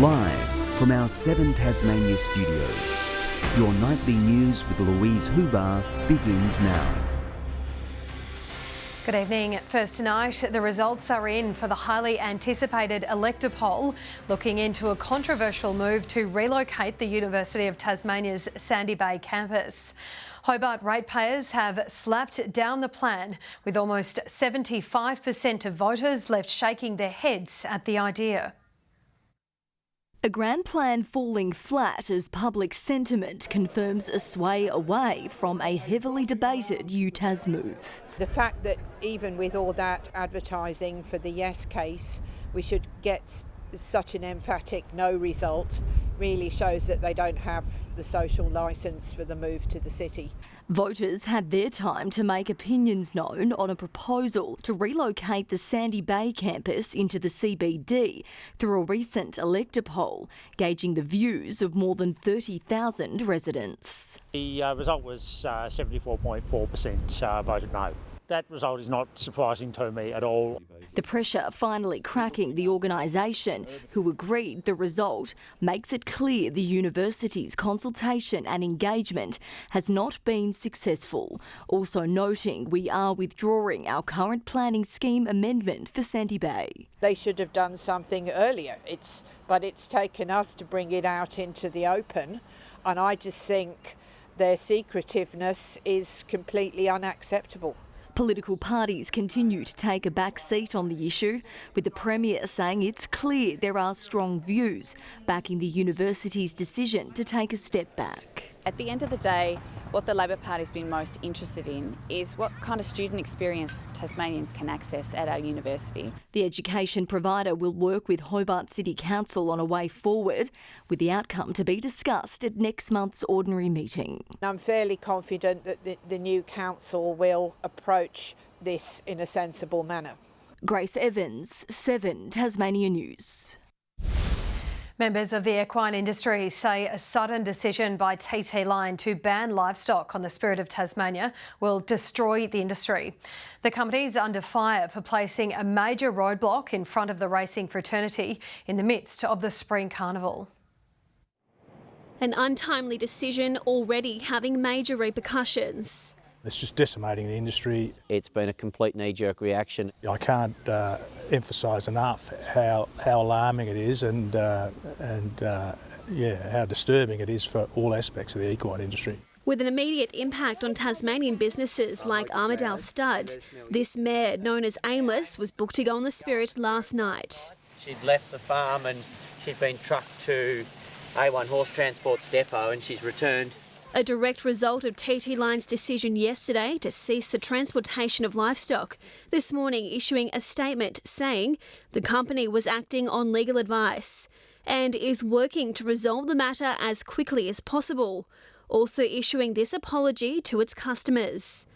Live from our 7 Tasmania studios, your nightly news with Louise Huber begins now. Good evening. First tonight, the results are in for the highly anticipated elector poll, looking into a controversial move to relocate the University of Tasmania's Sandy Bay campus. Hobart ratepayers have slapped down the plan, with almost 75% of voters left shaking their heads at the idea. A grand plan falling flat as public sentiment confirms a sway away from a heavily debated Utas move. The fact that even with all that advertising for the yes case, we should get such an emphatic no result really shows that they don't have the social licence for the move to the city. Voters had their time to make opinions known on a proposal to relocate the Sandy Bay campus into the CBD through a recent elector poll, gauging the views of more than 30,000 residents. The result was 74.4% voted no. That result is not surprising to me at all. The pressure finally cracking the organisation, who agreed the result, makes it clear the university's consultation and engagement has not been successful. Also noting we are withdrawing our current planning scheme amendment for Sandy Bay. They should have done something earlier, but it's taken us to bring it out into the open, and I just think their secretiveness is completely unacceptable. Political parties continue to take a back seat on the issue, with the Premier saying it's clear there are strong views backing the university's decision to take a step back. At the end of the day, what the Labor Party's been most interested in is what kind of student experience Tasmanians can access at our university. The education provider will work with Hobart City Council on a way forward, with the outcome to be discussed at next month's ordinary meeting. I'm fairly confident that the new council will approach this in a sensible manner. Grace Evans, 7 Tasmania News. Members of the equine industry say a sudden decision by TT Line to ban livestock on the Spirit of Tasmania will destroy the industry. The company is under fire for placing a major roadblock in front of the racing fraternity in the midst of the Spring Carnival. An untimely decision already having major repercussions. It's just decimating the industry. It's been a complete knee-jerk reaction. I can't emphasise enough how alarming it is and how disturbing it is for all aspects of the equine industry. With an immediate impact on Tasmanian businesses like Armadale Stud, this mare, known as Aimless, was booked to go on the Spirit last night. She'd left the farm and she'd been trucked to A1 Horse Transport's depot and she's returned. A direct result of TT Line's decision yesterday to cease the transportation of livestock, this morning issuing a statement saying the company was acting on legal advice and is working to resolve the matter as quickly as possible, also issuing this apology to its customers.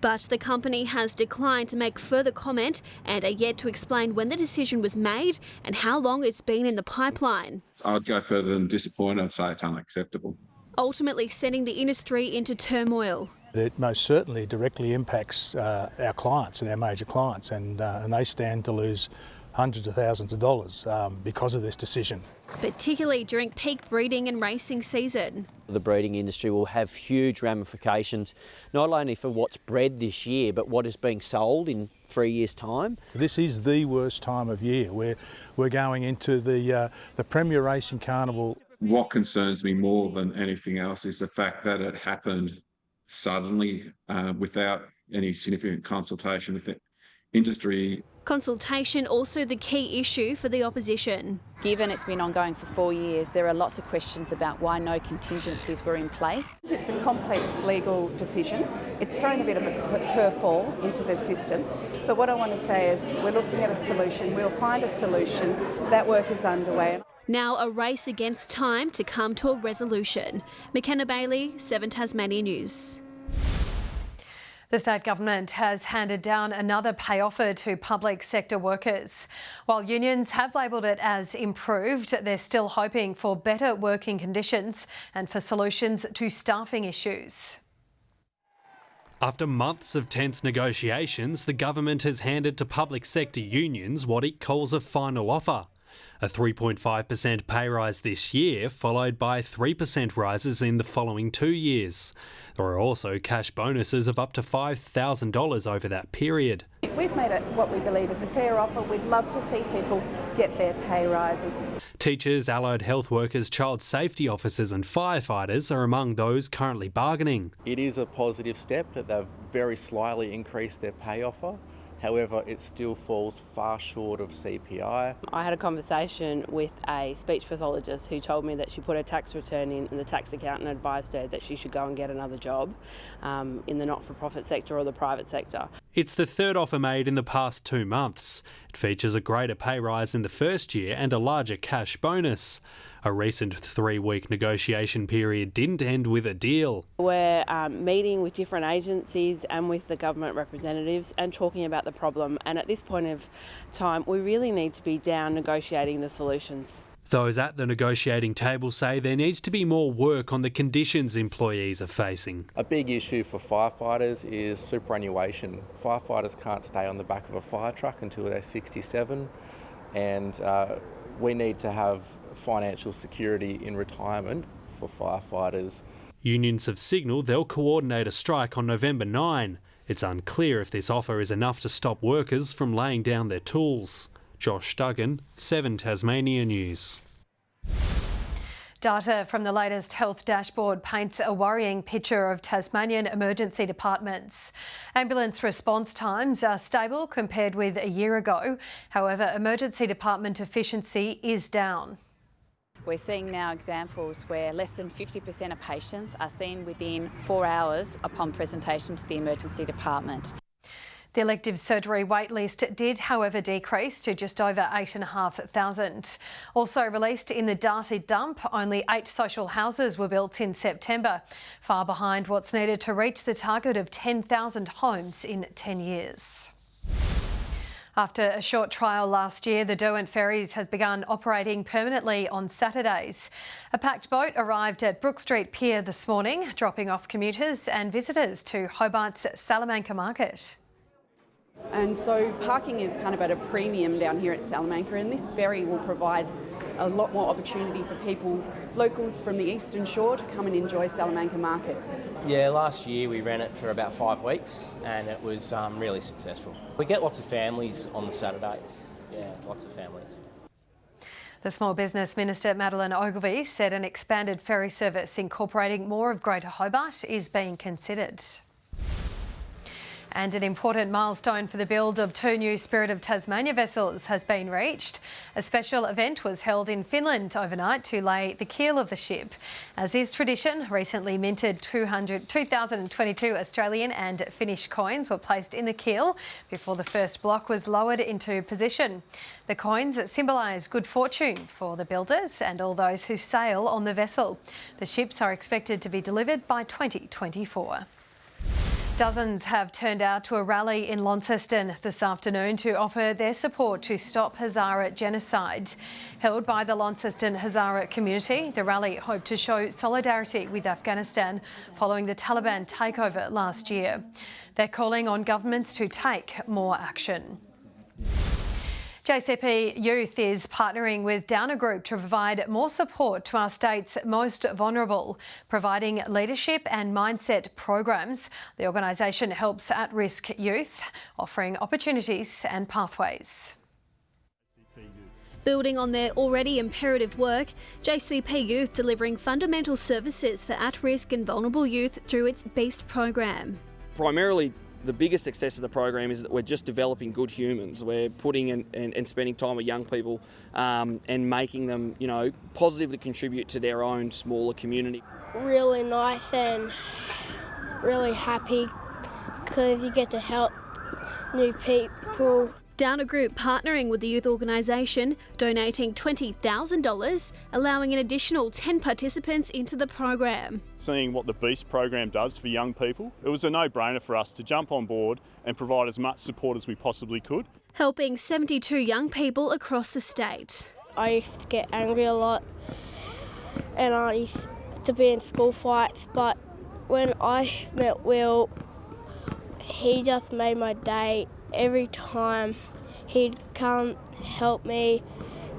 But the company has declined to make further comment and are yet to explain when the decision was made and how long it's been in the pipeline. I'd go further than disappointed. I'd say it's unacceptable. Ultimately sending the industry into turmoil. It most certainly directly impacts our clients and our major clients, and they stand to lose hundreds of thousands of dollars because of this decision. Particularly during peak breeding and racing season. The breeding industry will have huge ramifications, not only for what's bred this year, but what is being sold in 3 years' time. This is the worst time of year. We're going into the Premier Racing Carnival. What concerns me more than anything else is the fact that it happened suddenly without any significant consultation with the industry. Consultation also the key issue for the opposition. Given it's been ongoing for 4 years, there are lots of questions about why no contingencies were in place. It's a complex legal decision. It's thrown a bit of a curveball into the system. But what I want to say is we're looking at a solution. We'll find a solution. That work is underway. Now a race against time to come to a resolution. McKenna Bailey, 7 Tasmania News. The state government has handed down another pay offer to public sector workers. While unions have labelled it as improved, they're still hoping for better working conditions and for solutions to staffing issues. After months of tense negotiations, the government has handed to public sector unions what it calls a final offer. A 3.5% pay rise this year, followed by 3% rises in the following 2 years. There are also cash bonuses of up to $5,000 over that period. We've made it what we believe is a fair offer. We'd love to see people get their pay rises. Teachers, allied health workers, child safety officers and firefighters are among those currently bargaining. It is a positive step that they've very slightly increased their pay offer. However, it still falls far short of CPI. I had a conversation with a speech pathologist who told me that she put her tax return in and the tax accountant advised her that she should go and get another job in the not-for-profit sector or the private sector. It's the third offer made in the past 2 months. It features a greater pay rise in the first year and a larger cash bonus. A recent 3-week negotiation period didn't end with a deal. We're meeting with different agencies and with the government representatives and talking about the problem, and at this point of time we really need to be down negotiating the solutions. Those at the negotiating table say there needs to be more work on the conditions employees are facing. A big issue for firefighters is superannuation. Firefighters can't stay on the back of a fire truck until they're 67, and we need to have financial security in retirement for firefighters. Unions have signalled they'll coordinate a strike on November 9. It's unclear if this offer is enough to stop workers from laying down their tools. Josh Duggan, 7 Tasmania News. Data from the latest health dashboard paints a worrying picture of Tasmanian emergency departments. Ambulance response times are stable compared with a year ago. However, emergency department efficiency is down. We're seeing now examples where less than 50% of patients are seen within 4 hours upon presentation to the emergency department. The elective surgery waitlist did, however, decrease to just over 8,500. Also released in the data dump, only 8 social houses were built in September, far behind what's needed to reach the target of 10,000 homes in 10 years. After a short trial last year, the Derwent Ferries has begun operating permanently on Saturdays. A packed boat arrived at Brook Street Pier this morning, dropping off commuters and visitors to Hobart's Salamanca Market. And so parking is kind of at a premium down here at Salamanca, and this ferry will provide a lot more opportunity for people, locals from the Eastern Shore, to come and enjoy Salamanca Market. Yeah, last year we ran it for about 5 weeks and it was really successful. We get lots of families on the Saturdays, lots of families. The Small Business Minister, Madeleine Ogilvie, said an expanded ferry service incorporating more of Greater Hobart is being considered. And an important milestone for the build of 2 new Spirit of Tasmania vessels has been reached. A special event was held in Finland overnight to lay the keel of the ship. As is tradition, recently minted 2022 Australian and Finnish coins were placed in the keel before the first block was lowered into position. The coins symbolise good fortune for the builders and all those who sail on the vessel. The ships are expected to be delivered by 2024. Dozens have turned out to a rally in Launceston this afternoon to offer their support to stop Hazara genocide. Held by the Launceston Hazara community, the rally hoped to show solidarity with Afghanistan following the Taliban takeover last year. They're calling on governments to take more action. JCP Youth is partnering with Downer Group to provide more support to our state's most vulnerable, providing leadership and mindset programs. The organisation helps at-risk youth, offering opportunities and pathways. Building on their already imperative work, JCP Youth delivering fundamental services for at-risk and vulnerable youth through its BEAST program. Primarily, the biggest success of the program is that we're just developing good humans. We're putting and spending time with young people and making them, positively contribute to their own smaller community. Really nice and really happy because you get to help new people. Downer Group partnering with the youth organisation, donating $20,000, allowing an additional 10 participants into the program. Seeing what the BEAST program does for young people, it was a no-brainer for us to jump on board and provide as much support as we possibly could. Helping 72 young people across the state. I used to get angry a lot and I used to be in school fights, but when I met Will, he just made my day. Every time he'd come help me,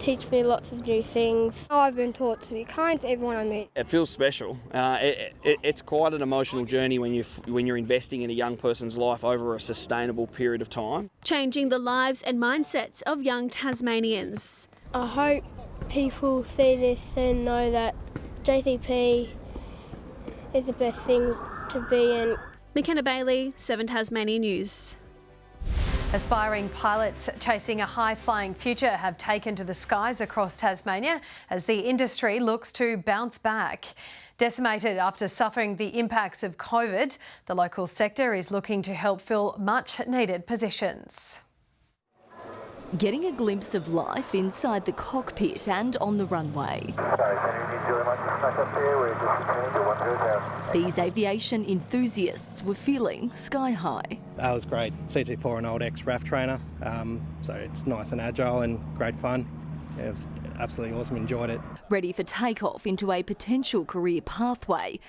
teach me lots of new things. I've been taught to be kind to everyone I meet. It feels special. It's quite an emotional journey when you're investing in a young person's life over a sustainable period of time. Changing the lives and mindsets of young Tasmanians. I hope people see this and know that JCP is the best thing to be in. McKenna Bailey, 7 Tasmania News. Aspiring pilots chasing a high-flying future have taken to the skies across Tasmania as the industry looks to bounce back. Decimated after suffering the impacts of COVID, the local sector is looking to help fill much-needed positions. Getting a glimpse of life inside the cockpit and on the runway. These aviation enthusiasts were feeling sky high. That was great. CT4 an old ex-RAF trainer, so it's nice and agile and great fun. Yeah, it was absolutely awesome, enjoyed it. Ready for takeoff into a potential career pathway,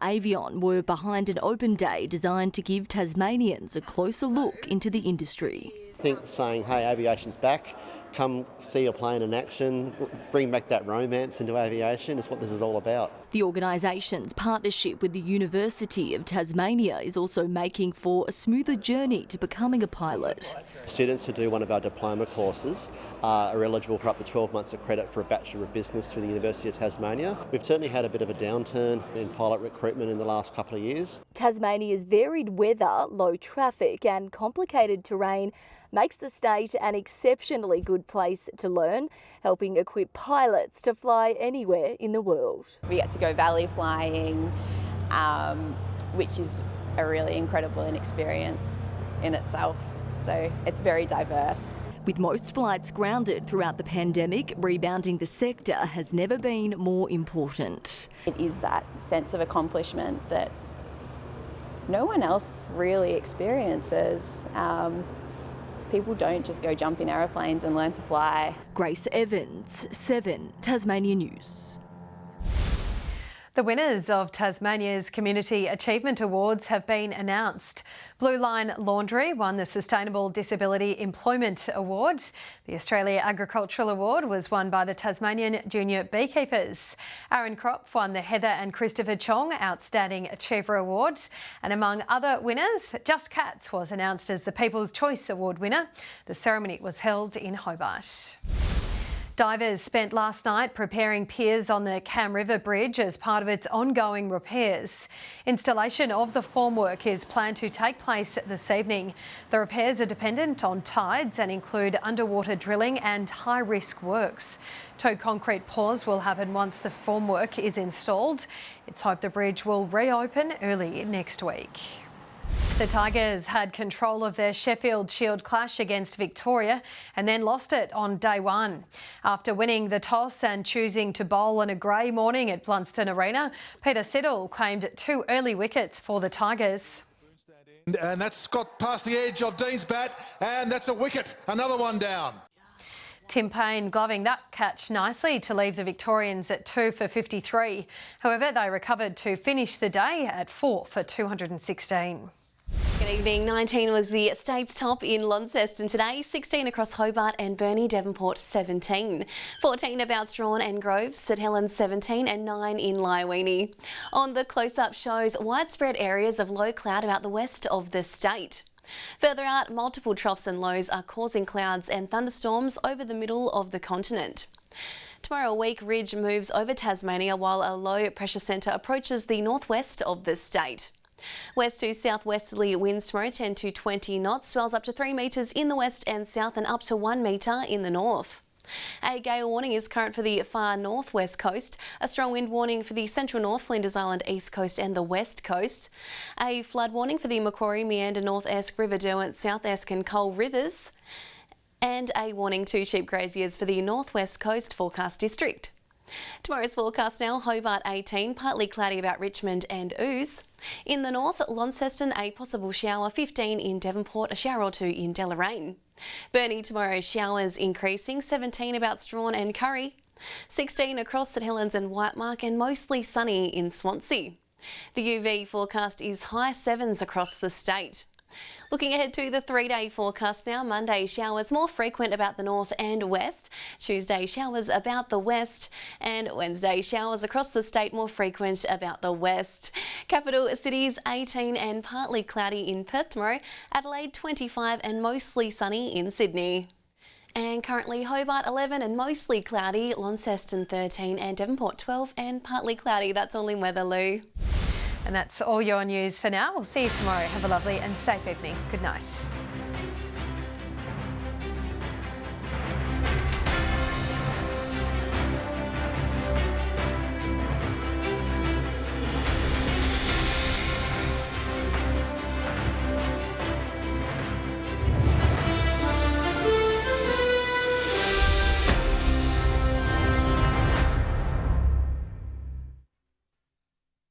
Aviation were behind an open day designed to give Tasmanians a closer look into the industry. I think saying, hey, aviation's back, come see your plane in action, bring back that romance into aviation is what this is all about. The organisation's partnership with the University of Tasmania is also making for a smoother journey to becoming a pilot. Students who do one of our diploma courses are eligible for up to 12 months of credit for a Bachelor of Business through the University of Tasmania. We've certainly had a bit of a downturn in pilot recruitment in the last couple of years. Tasmania's varied weather, low traffic and complicated terrain makes the state an exceptionally good place to learn, helping equip pilots to fly anywhere in the world. We get to go valley flying, which is a really incredible experience in itself. So it's very diverse. With most flights grounded throughout the pandemic, rebounding the sector has never been more important. It is that sense of accomplishment that no one else really experiences. People don't just go jump in aeroplanes and learn to fly. Grace Evans, 7 Tasmania News. The winners of Tasmania's Community Achievement Awards have been announced. Blue Line Laundry won the Sustainable Disability Employment Award. The Australia Agricultural Award was won by the Tasmanian Junior Beekeepers. Aaron Kropf won the Heather and Christopher Chong Outstanding Achiever Award. And among other winners, Just Cats was announced as the People's Choice Award winner. The ceremony was held in Hobart. Divers spent last night preparing piers on the Cam River Bridge as part of its ongoing repairs. Installation of the formwork is planned to take place this evening. The repairs are dependent on tides and include underwater drilling and high-risk works. Toe concrete pours will happen once the formwork is installed. It's hoped the bridge will reopen early next week. The Tigers had control of their Sheffield Shield clash against Victoria and then lost it on day one. After winning the toss and choosing to bowl on a grey morning at Blunston Arena, Peter Siddle claimed 2 early wickets for the Tigers. And that's got past the edge of Dean's bat, and that's a wicket, another one down. Tim Payne gloving that catch nicely to leave the Victorians at 2 for 53. However, they recovered to finish the day at 4 for 216. Good evening. 19 was the state's top in Launceston today, 16 across Hobart and Burnie, Devonport 17. 14 about Strawn and Grove, St Helens 17 and 9 in Lyweenie. On the close-up shows widespread areas of low cloud about the west of the state. Further out, multiple troughs and lows are causing clouds and thunderstorms over the middle of the continent. Tomorrow a weak ridge moves over Tasmania while a low pressure centre approaches the northwest of the state. West to southwesterly winds tomorrow 10 to 20 knots, swells up to 3 metres in the west and south and up to 1 metre in the north. A gale warning is current for the far northwest coast, a strong wind warning for the central north, Flinders Island east coast and the west coast, a flood warning for the Macquarie, Meander, North Esk, River Derwent, South Esk and Coal rivers, and a warning to sheep graziers for the northwest coast forecast district. Tomorrow's forecast now, Hobart 18, partly cloudy about Richmond and Ouse. In the north, Launceston, a possible shower, 15 in Devonport, a shower or 2 in Deloraine. Burnie tomorrow, showers increasing, 17 about Strawn and Curry, 16 across St Helens and Whitemark and mostly sunny in Swansea. The UV forecast is high 7s across the state. Looking ahead to the 3-day forecast now. Monday, showers more frequent about the north and west. Tuesday, showers about the west. And Wednesday, showers across the state more frequent about the west. Capital cities 18 and partly cloudy in Perth tomorrow. Adelaide 25 and mostly sunny in Sydney. And currently Hobart 11 and mostly cloudy, Launceston 13 and Devonport 12 and partly cloudy. That's all in weather, Lou. And that's all your news for now. We'll see you tomorrow. Have a lovely and safe evening. Good night.